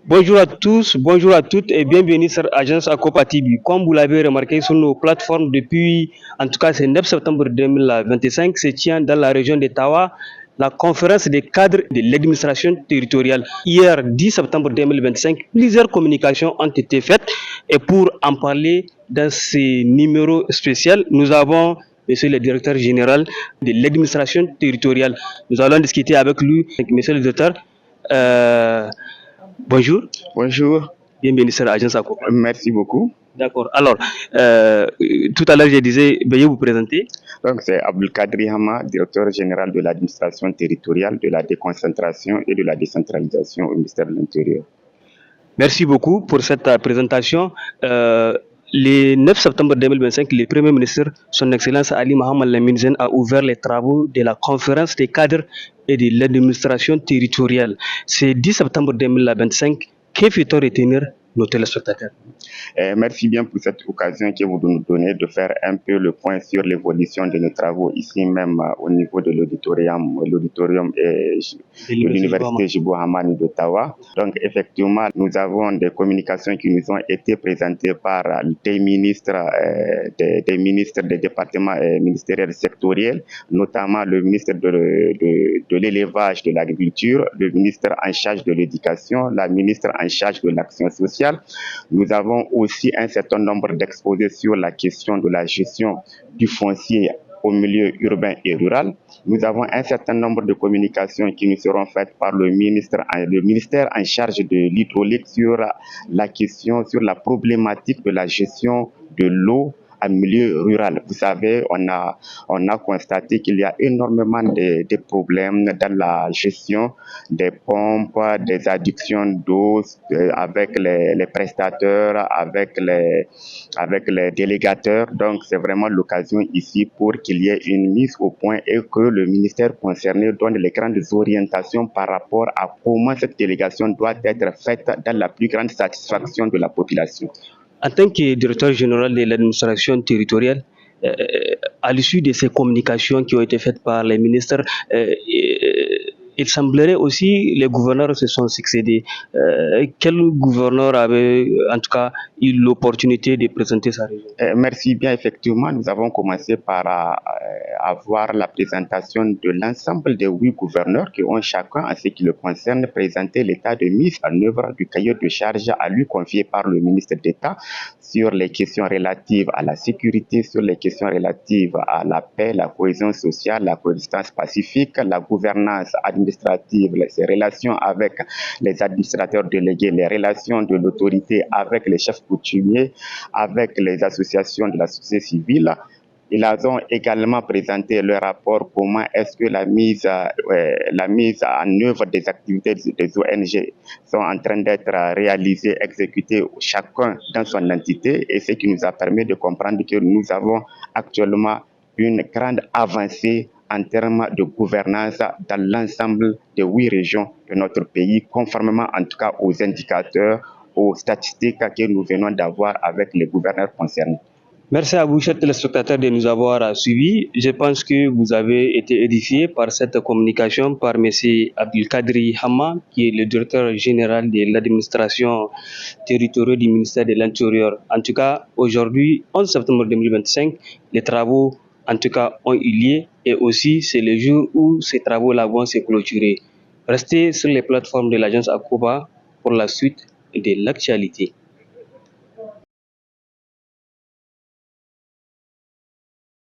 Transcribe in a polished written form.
Bonjour à tous, bonjour à toutes et bienvenue sur Agence Acopa TV. Comme vous l'avez remarqué sur nos plateformes depuis, en tout cas c'est 9 septembre 2025, se tient dans la région d'Ottawa la conférence des cadres de l'administration territoriale. Hier, 10 septembre 2025, plusieurs communications ont été faites et pour en parler dans ce numéro spécial, nous avons Monsieur le directeur général de l'administration territoriale. Nous allons discuter avec lui, Monsieur le directeur. Euh, Bonjour, Bonjour, bienvenue sur l'agence Acopa. merci beaucoup. D'accord. Alors, tout à l'heure, je disais, veuillez vous présenter. Donc, c'est Abdelkadri Hama, directeur général de l'administration territoriale, de la déconcentration et de la décentralisation au ministère de l'Intérieur. Merci beaucoup pour cette présentation. Le 9 septembre 2025, le Premier ministre, son Excellence Ali Mohamed Lamine Zen, a ouvert les travaux de la conférence des cadres et de l'administration territoriale. C'est 10 septembre 2025. Que fait-on retenir nos téléspectateurs? Merci bien pour cette occasion que vous nous donnez de faire un peu le point sur l'évolution de nos travaux ici même au niveau de l'auditorium de l'université Jibo Hamani d'Ottawa. Donc effectivement, nous avons des communications qui nous ont été présentées par des ministres des départements ministériels sectoriels, notamment le ministre de l'élevage, de l'agriculture, le ministre en charge de l'éducation, la ministre en charge de l'action sociale. Nous avons aussi un certain nombre d'exposés sur la question de la gestion du foncier au milieu urbain et rural. Nous avons un certain nombre de communications qui nous seront faites par le ministère en charge de l'hydraulique sur la question, sur la problématique de la gestion de l'eau en milieu rural. Vous savez, on a constaté qu'il y a énormément de problèmes dans la gestion des pompes, des adductions d'eau avec les prestateurs, avec les délégateurs. Donc, c'est vraiment l'occasion ici pour qu'il y ait une mise au point et que le ministère concerné donne les grandes orientations par rapport à comment cette délégation doit être faite dans la plus grande satisfaction de la population. En tant que directeur général de l'administration territoriale, à l'issue de ces communications qui ont été faites par les ministres, il semblerait aussi les gouverneurs se sont succédés. Quel gouverneur avait en tout cas eu l'opportunité de présenter sa région? Merci bien, effectivement, nous avons commencé par avoir la présentation de l'ensemble des 8 gouverneurs qui ont chacun, en ce qui le concerne, présenté l'état de mise en œuvre du cahier de charge à lui confié par le ministre d'État sur les questions relatives à la sécurité, sur les questions relatives à la paix, la cohésion sociale, la coexistence pacifique, la gouvernance administrative, ses relations avec les administrateurs délégués, les relations de l'autorité avec les chefs coutumiers, avec les associations de la société civile. Ils ont également présenté leur rapport comment est-ce que la mise en œuvre des activités des ONG sont en train d'être réalisées, exécutées chacun dans son entité, et ce qui nous a permis de comprendre que nous avons actuellement une grande avancée en termes de gouvernance dans l'ensemble des 8 régions de notre pays, conformément en tout cas aux indicateurs, aux statistiques que nous venons d'avoir avec les gouverneurs concernés. Merci à vous, chers téléspectateurs, de nous avoir suivis. Je pense que vous avez été édifiés par cette communication par M. Abdelkadri Hama, qui est le directeur général de l'administration territoriale du ministère de l'Intérieur. En tout cas, aujourd'hui, 11 septembre 2025, les travaux, en tout cas, ont eu lieu et aussi c'est le jour où ces travaux-là vont se clôturer. Restez sur les plateformes de l'agence Acopa pour la suite de l'actualité.